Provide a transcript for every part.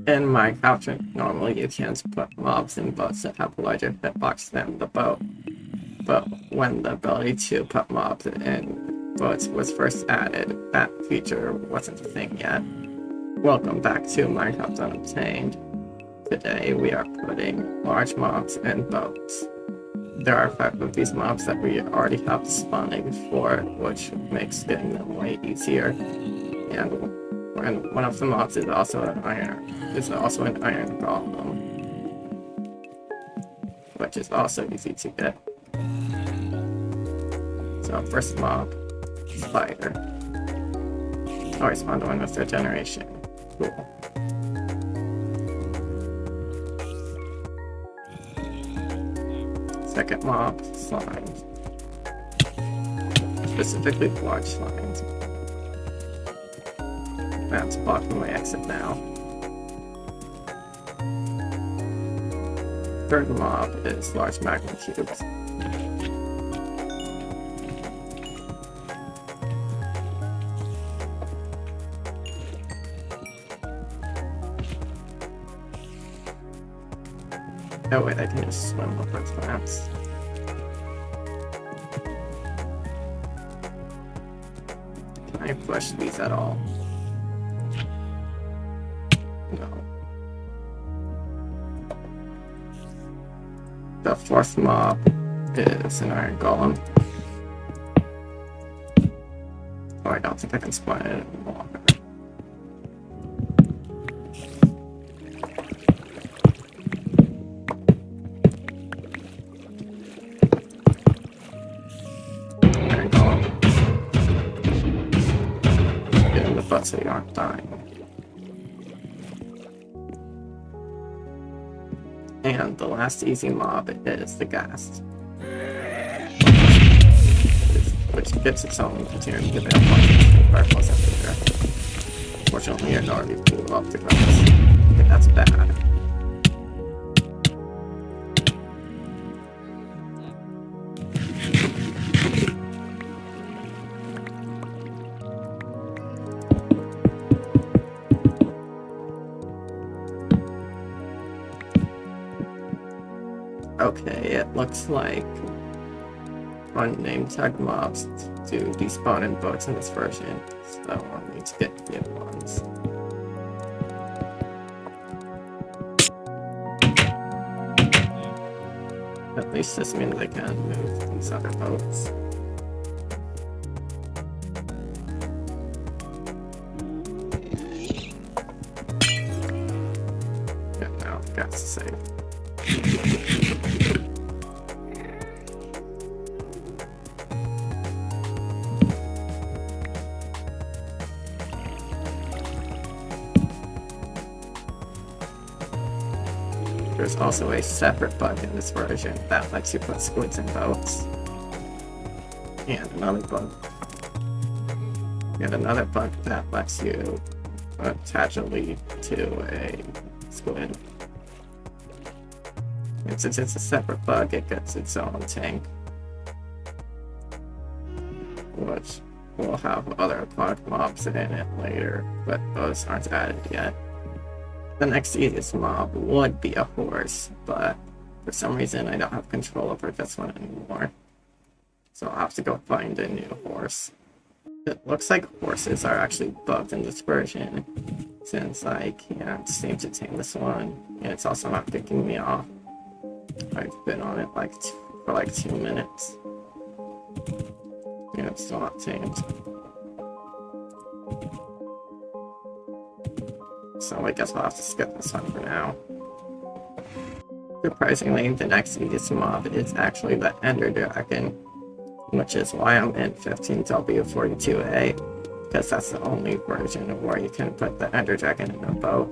In Minecraft, normally you can't put mobs in boats that have a larger hitbox than the boat. But when the ability to put mobs in boats was first added, that feature wasn't a thing yet. Welcome back to Minecraft Unobtained. Today we are putting large mobs in boats. There are 5 of these mobs that we already have spawning before, which makes getting them way easier. And one of the mobs is also an iron golem, which is also easy to get. So first mob, spider. Oh, I spawned one with regeneration. Cool. Second mob, slimes. Specifically large slimes. That's blocking my exit now. Third mob is large magma cubes. Oh wait, I can just swim over plants. Can I push these at all? No. The fourth mob is an iron golem. Oh, I don't think I can spawn it anymore. Iron golem. Get in the butt so you aren't dying. And the last easy mob is the ghast, which gets its own material to get fireballs everywhere. Fortunately, it already blew up the grass. Okay, that's bad. Okay, it looks like unnamed tag mobs do despawn in boats in this version, so I'll need to get new ones. At least this means I can move these other boats. Yeah, now the gas is safe. There's also a separate bug in this version that lets you put squids in boats. And another bug that lets you attach a lead to a squid. And since it's a separate bug, it gets its own tank, which will have other aquatic mobs in it later, but those aren't added yet. The next easiest mob would be a horse, but for some reason I don't have control over this one anymore. So I'll have to go find a new horse. It looks like horses are actually bugged in this version, since I can't seem to tame this one, and it's also not picking me off. I've been on it for like 2 minutes, and it's still not tamed. So I guess I'll have to skip this one for now. Surprisingly, the next easiest mob is actually the Ender Dragon, which is why I'm in 15W42A, because that's the only version of where you can put the Ender Dragon in a boat.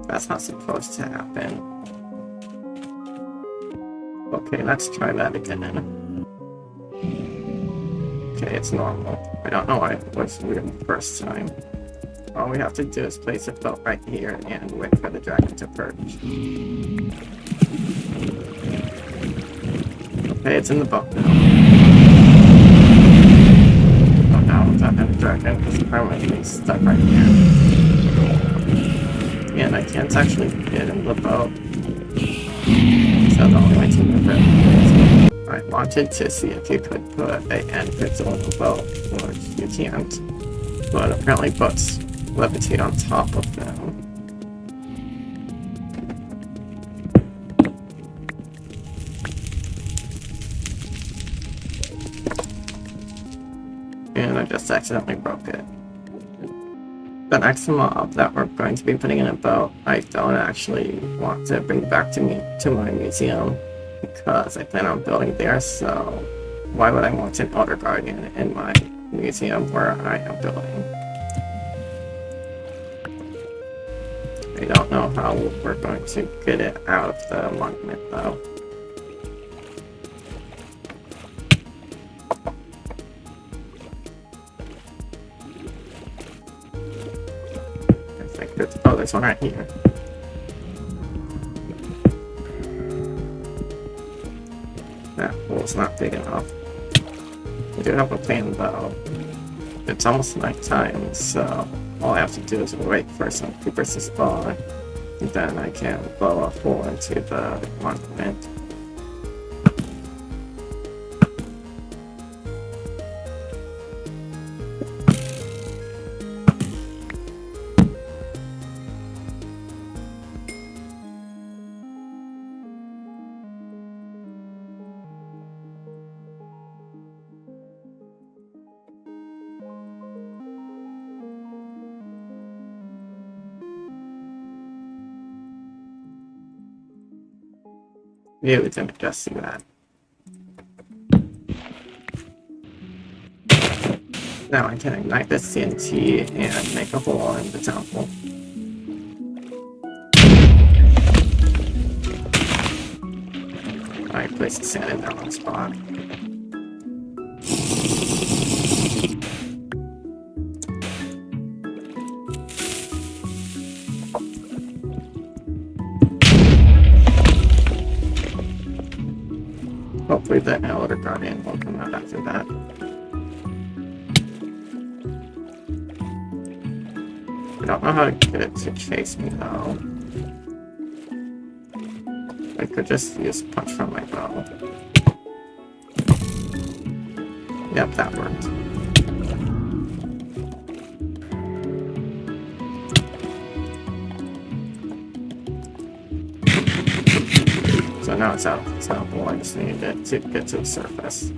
That's not supposed to happen. Okay, let's try that again. Okay, it's normal. I don't know why it was weird the first time. All we have to do is place a boat right here and wait for the dragon to perch. Okay, it's in the boat now. Oh no, that heavy dragon is permanently stuck right here. And I can't actually get in the boat. So the only way to move it is... I wanted to see if you could put an end crystal in the boat, which you can't. But apparently boats levitate on top of them. And I just accidentally broke it. The next mob that we're going to be putting in a boat, I don't actually want to bring back to my museum because I plan on building there, so why would I want an Elder Guardian in my museum where I am building? I don't know how we're going to get it out of the monument though. Oh, there's one right here. That pool's not big enough. We do have a plan though. It's almost nighttime, so all I have to do is wait for some creepers to spawn. And then I can blow a hole into the monument. You didn't just see that. Now I can ignite this TNT and make a hole in the temple. I place the sand in the wrong spot. Hopefully the Elder Guardian will come out after that. I don't know how to get it to chase me though. I could just use punch from my bow. Yep, that worked. So now it's out of the temple, I just need it to get to the surface.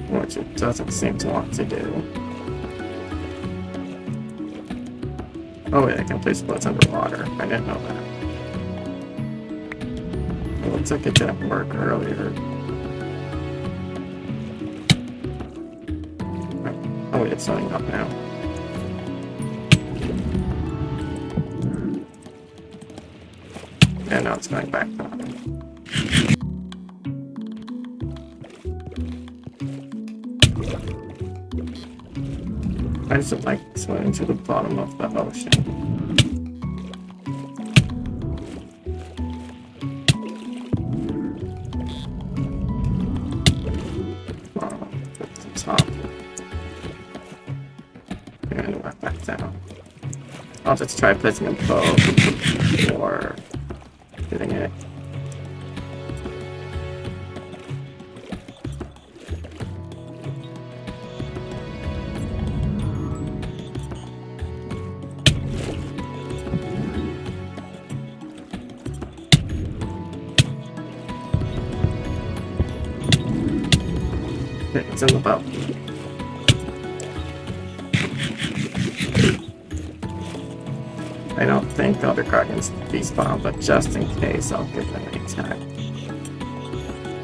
Which it doesn't seem to want to do. Oh wait, I can place bullets underwater. I didn't know that. It looks like it didn't work earlier. Oh wait, it's starting up now. And now it's going back down. I just like swimming to the bottom of the ocean. At the top. And work back down. I'll just try placing a bow or hitting it. Okay, it's in the boat. I don't think Elder Guardians despawn, but just in case, I'll give them an attack.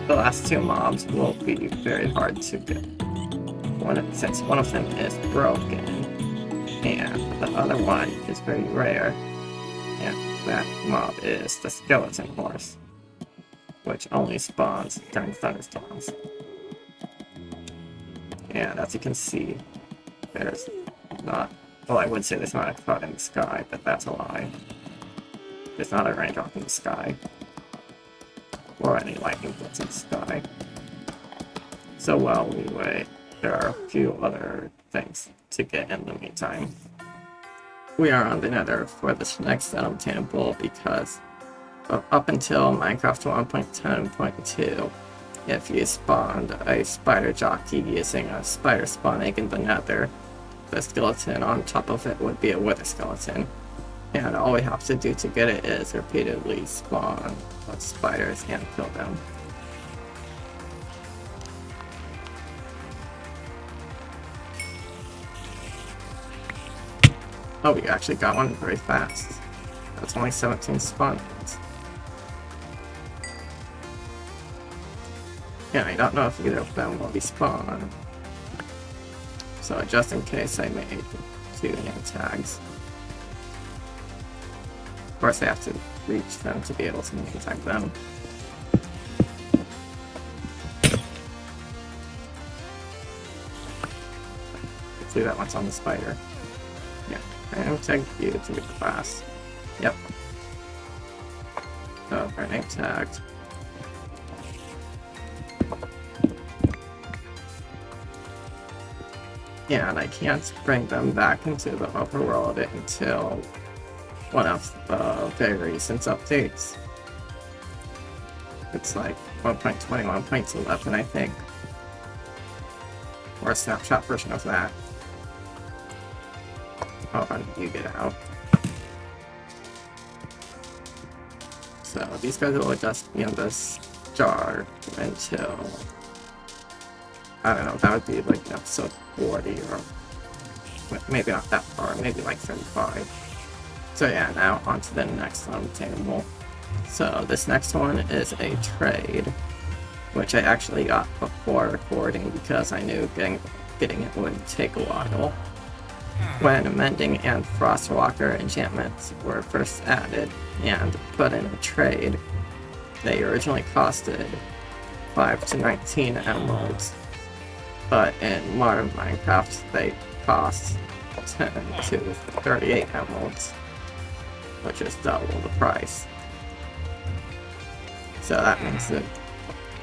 The last two mobs will be very hard to get. Since one of them is broken, and the other one is very rare, and that mob is the skeleton horse, which only spawns during thunderstorms. And as you can see, there's not... Well, I would say there's not a cloud in the sky, but that's a lie. There's not a raindrop in the sky. before any lightning bolts in the sky. So while we wait, there are a few other things to get in the meantime. We are on the Nether for this next unobtainable because up until Minecraft 1.10.2, if you spawned a spider jockey using a spider spawn egg in the Nether, the skeleton on top of it would be a wither skeleton. And all we have to do to get it is repeatedly spawn spiders and kill them. Oh, we actually got one very fast. That's only 17 spawn points. Yeah, I don't know if either of them will be spawned. So just in case, I made 2 name tags. Of course, I have to reach them to be able to name tag them. Hopefully that one's on the spider. Yeah, I name tag you to the class. Yep. So, our name tagged. Yeah, and I can't bring them back into the overworld until one of the very recent updates. It's like 1.21.11, I think. Or a snapshot version of that. Oh, and you get out. So these guys will just be in this jar until, I don't know, that would be like episode 40 or maybe not that far, maybe like 35. So yeah, now on to the next unobtainable. So this next one is a trade, which I actually got before recording because I knew getting it would take a while. When Mending and Frostwalker enchantments were first added and put in a trade, they originally costed 5 to 19 emeralds, but in modern Minecraft they cost 10 to 38 emeralds, which is double the price. So that means that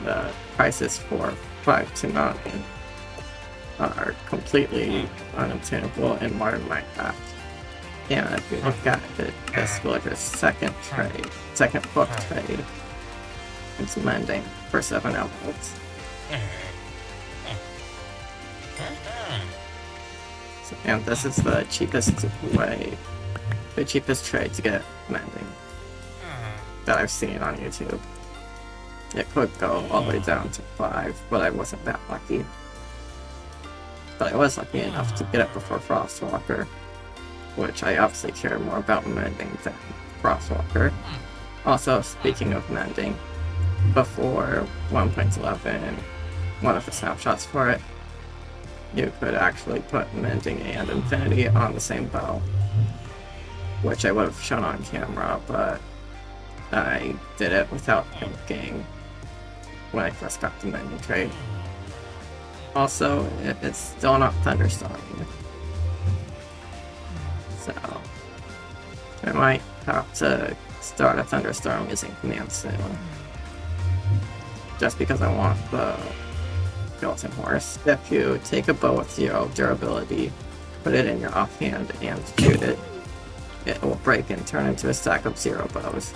the prices for 5 to 9 are completely unobtainable in modern Minecraft. And if you look at it, this villager's second book trade, it's Mending for 7 emeralds. So, and this is the cheapest trade to get Mending that I've seen on YouTube. It could go all the way down to 5, but I wasn't that lucky. But I was lucky enough to get it before Frostwalker, which I obviously care more about Mending than Frostwalker. Also, speaking of Mending, before 1.11, one of the snapshots for it, you could actually put Mending and Infinity on the same bow, which I would have shown on camera, but I did it without thinking when I first got the Mending trade. Also, it's still not thunderstorming, so I might have to start a thunderstorm using command soon, just because I want the skeleton horse. If you take a bow with 0 durability, put it in your offhand and shoot it, it will break and turn into a stack of 0 bows.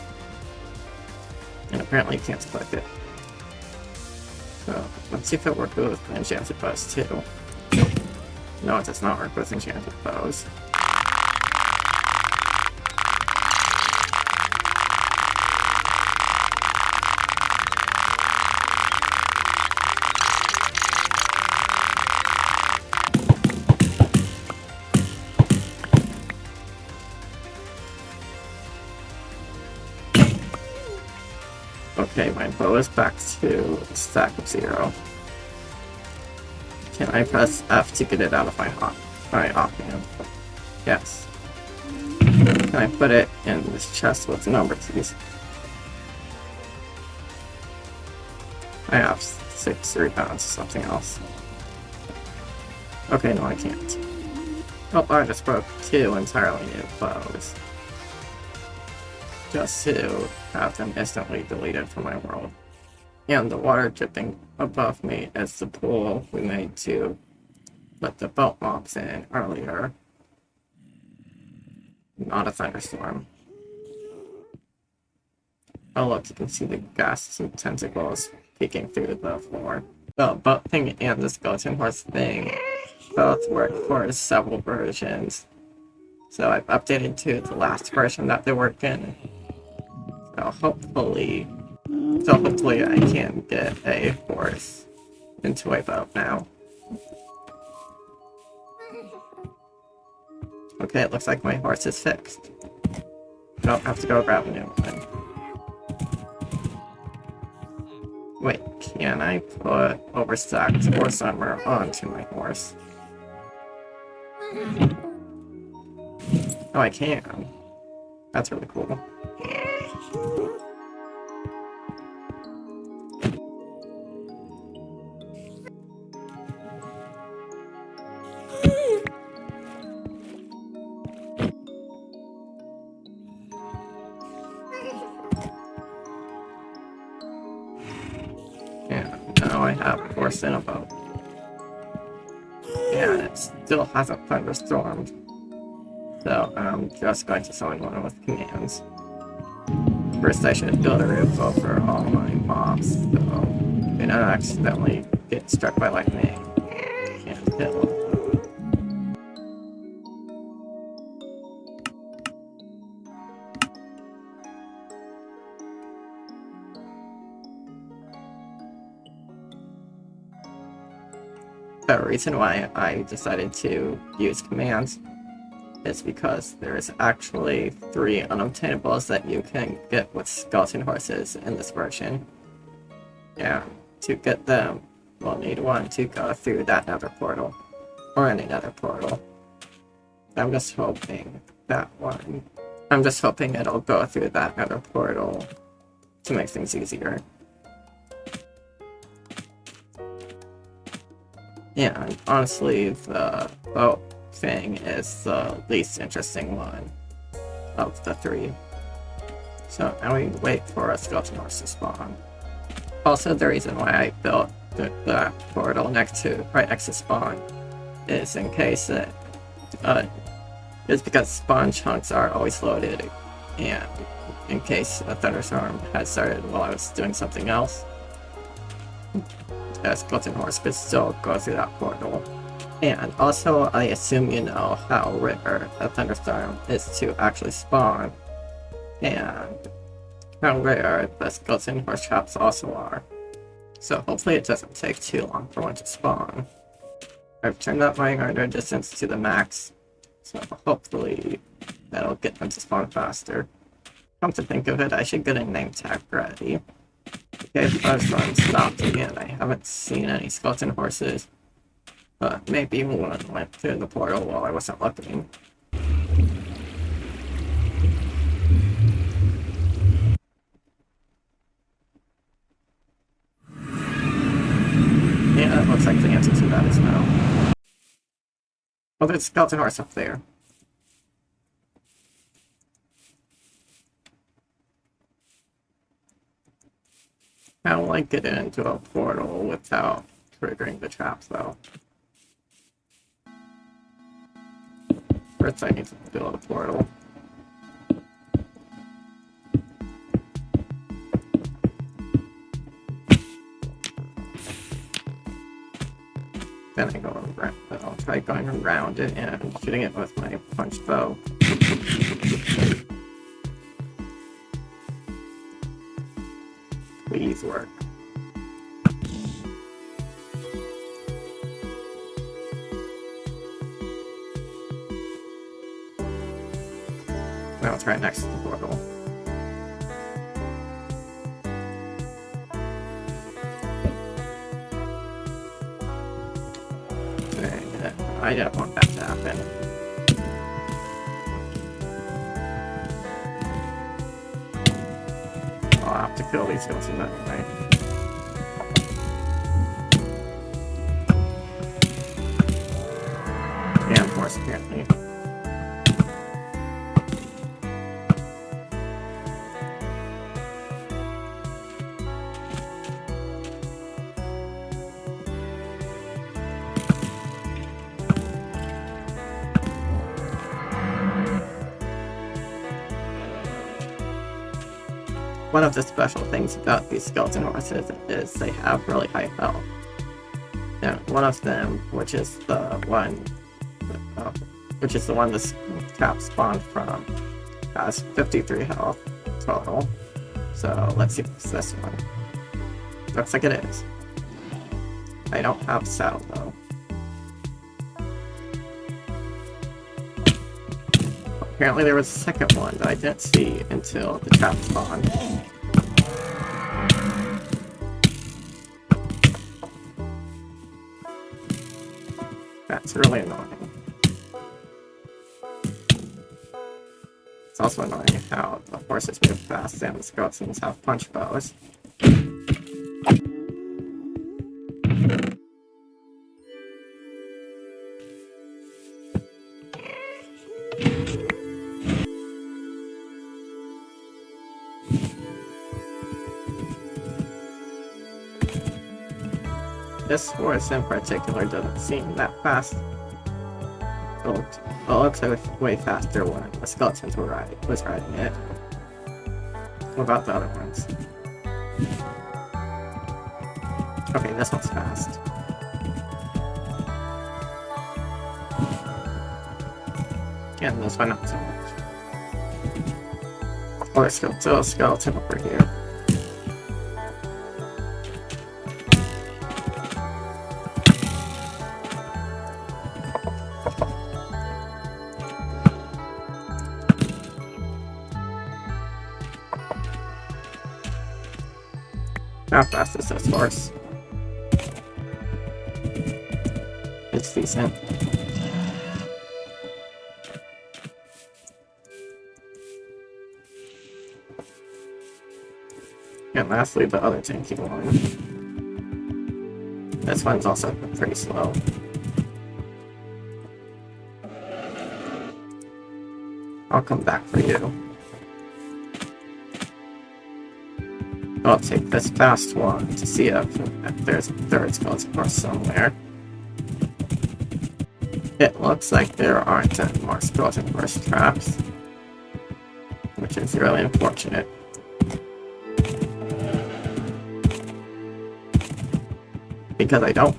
And apparently you can't click it. So let's see if it works with enchanted bows too. No, it does not work with enchanted bows. Okay, my bow is back to a stack of 0. Can I press F to get it out of my offhand? Yes. Can I put it in this chest with the number keys? I have 6 rebounds or something else. Okay, no I can't. Oh, I just broke 2 entirely new bows. Just to have them instantly deleted from my world. And the water dripping above me is the pool we made to put the boat mobs in earlier. Not a thunderstorm. Oh look, you can see the gas and tentacles peeking through the floor. The boat thing and the skeleton horse thing both work for several versions. So I've updated to the last version that they work in. So hopefully I can get a horse into a boat now. Okay, it looks like my horse is fixed. Don't have to go grab a new one. Wait, can I put overstacked horse armor onto my horse? Oh, I can. That's really cool. Yeah, now I have a horse in a boat. And it still hasn't thunderstormed. So I'm just going to summon one with commands. First I should build a roof over all my mobs, so they don't accidentally get struck by lightning and hit one. The reason why I decided to use commands is because there's actually 3 unobtainables that you can get with skeleton horses in this version. Yeah, to get them, we'll need one to go through that nether portal, or any nether portal. I'm just hoping it'll go through that nether portal to make things easier. Yeah, and honestly, the boat thing is the least interesting one of the 3. So now we wait for a skeleton horse to spawn. Also, the reason why I built the portal right next to spawn is in case is because spawn chunks are always loaded, and in case a thunderstorm had started while I was doing something else, a skeleton horse could still go through that portal. And also, I assume you know how rare a thunderstorm is to actually spawn, and how rare the skeleton horse traps also are. So hopefully it doesn't take too long for one to spawn. I've turned up my render distance to the max, so hopefully that'll get them to spawn faster. Come to think of it, I should get a name tag ready. Okay, the thunderstorm stopped again. I haven't seen any skeleton horses, but maybe one went through the portal while I wasn't looking. Yeah, it looks like the answer to that is no. Oh, there's a skeleton horse up there. How will I get into a portal without triggering the traps, though? First, I need to build a portal. Then I go around. I'll try going around it and shooting it with my punch bow. Please work. Now it's right next to the portal. And I don't want that to happen. I'll have to kill these skeletons anyway. Yeah, of course, apparently. one of the special things about these skeleton horses is they have really high health. And one of them, which is the one this trap spawned from, has 53 health total. So let's see if it's this one. Looks like it is. I don't have saddle though. Apparently there was a second one that I didn't see until the trap spawned. That's really annoying. It's also annoying how the horses move fast and the skeletons have punch bows. This horse in particular doesn't seem that fast. It looks like way faster when the skeletons was riding it. What about the other ones? Okay, this one's fast. And this one not so much. Oh, there's still a skeleton over here. How fast is this horse? It's decent. And lastly, the other tanky one. This one's also pretty slow. I'll come back for you. I'll take this fast one to see if there's a third skeleton horse somewhere. It looks like there aren't any more skeleton horse traps, which is really unfortunate. Because I don't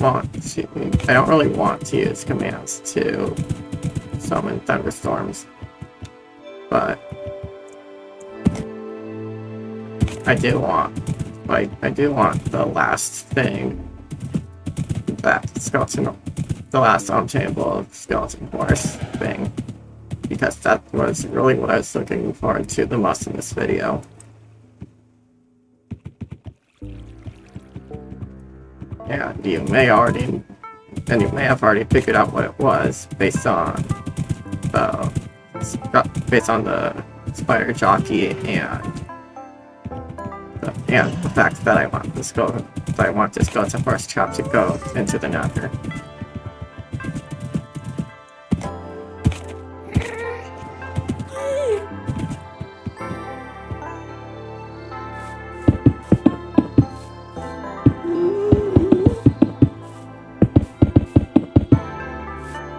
really want to use commands to summon thunderstorms, but I do want the last thing, the last unchangeable skeleton horse thing, because that was really what I was looking forward to the most in this video. And you may have already figured out what it was based on the spider jockey and the fact that I want this skeleton horse trap to go into the nether.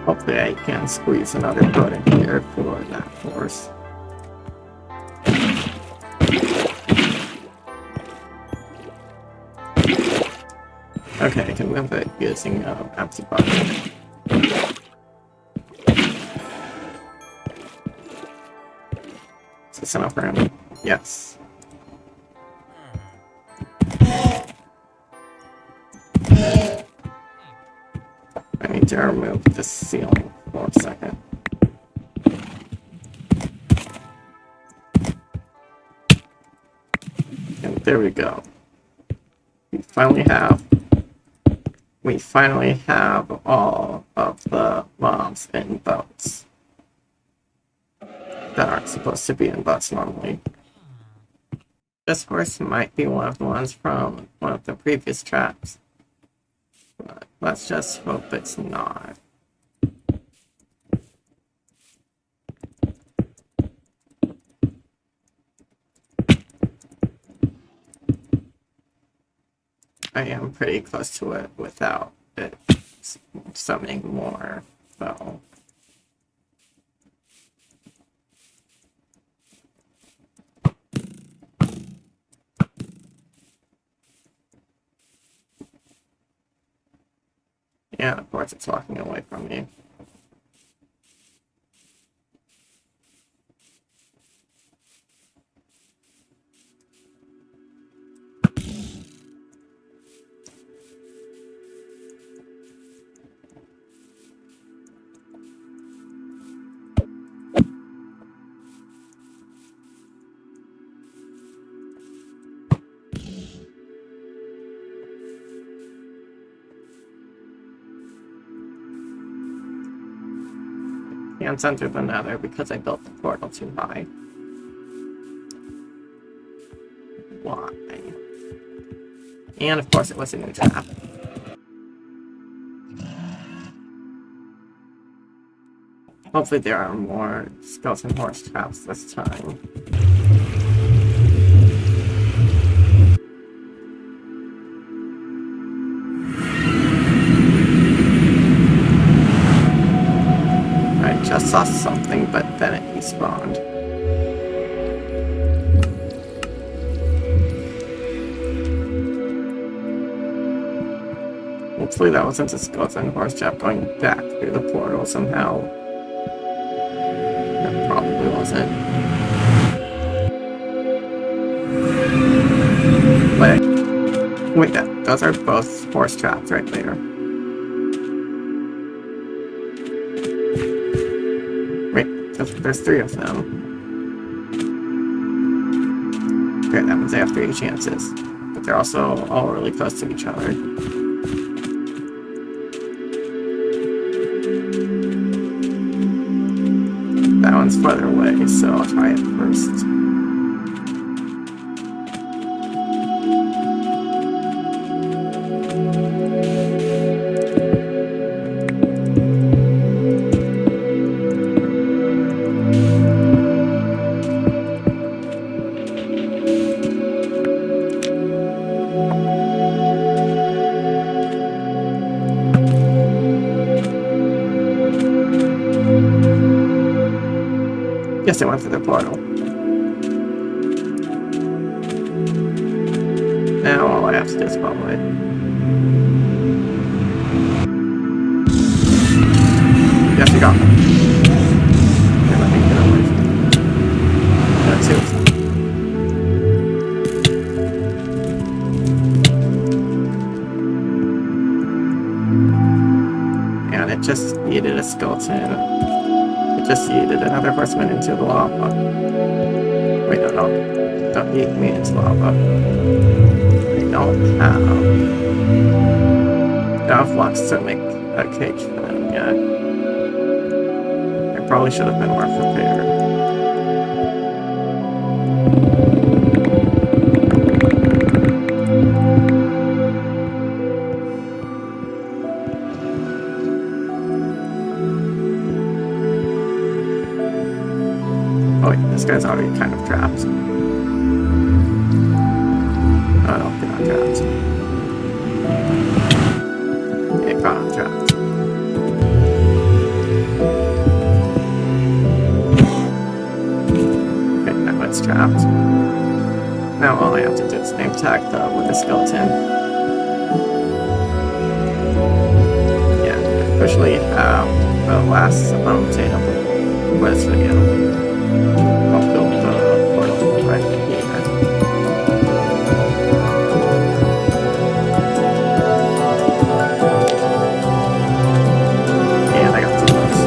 Hopefully I can squeeze another boat in here for that horse. Okay, I can move it using empty bucket. Is this enough for him? Yes. I need to remove the ceiling for a second. And there we go. We finally have all of the mobs in boats that aren't supposed to be in boats normally. This horse might be one of the ones from one of the previous traps, but let's just hope it's not. I am pretty close to it without it summoning more, though. And of course it's walking away from me. Can't enter the nether because I built the portal too high. Why? And of course it was a new trap. Hopefully there are more skeleton horse traps this time. I just saw something, but then it respawned. Hopefully that wasn't a skeleton horse trap going back through the portal somehow. That probably wasn't. Wait, those are both horse traps right there. Wait, there's 3 of them. Okay, that means they have 3 chances. But they're also all really close to each other. That one's farther away, so I'll try it first. Yes, I went through the portal. Now all I have to do is follow it. Yes, we got them. Okay, let me get away from them. That's it. And it just needed a skeleton. It just yeeted another horseman into the lava. Wait, no. Don't yeet me into lava. I don't have blocks to make a cage for them yet. I probably should have been more prepared. Oh wait, this guy's already kind of trapped. Oh no, they're not trapped. Yeah, got him trapped. Okay, now it's trapped. Now all I have to do is name tag with the skeleton. Yeah, officially have the last table for this video. I'll build the portal right here. And I got 2 those.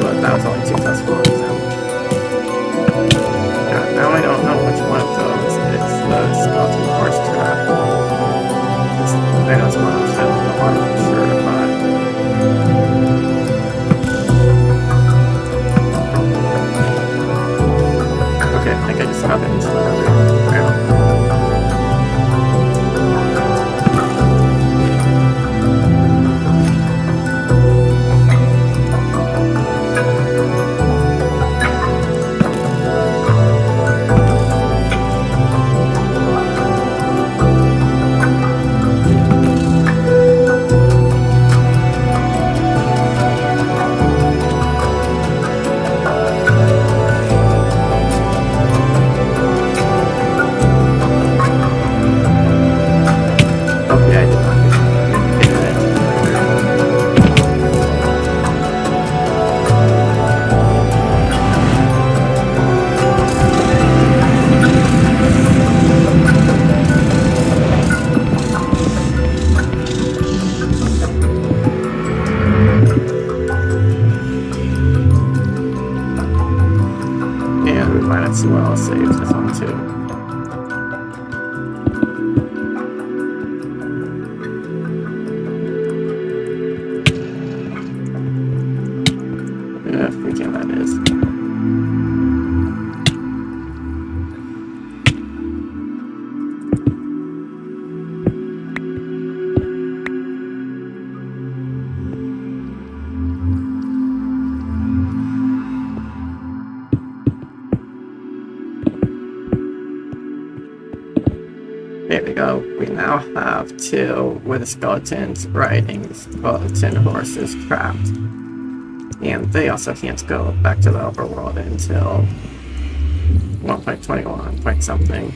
But that was only successful example. Yeah, now I don't know which one of those is the skeleton horse trap. I know it's one of them, but I'm not sure about it. Okay, I think I just got into the other rail. Freaking that is. There we go. We now have 2 with skeletons riding skeleton horses trapped. And they also can't go back to the overworld until 1.21 point something.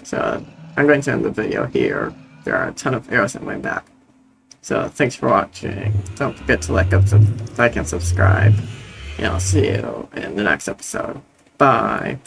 So I'm going to end the video here. There are a ton of arrows in my back. So thanks for watching. Don't forget to like and subscribe. And I'll see you in the next episode. Bye.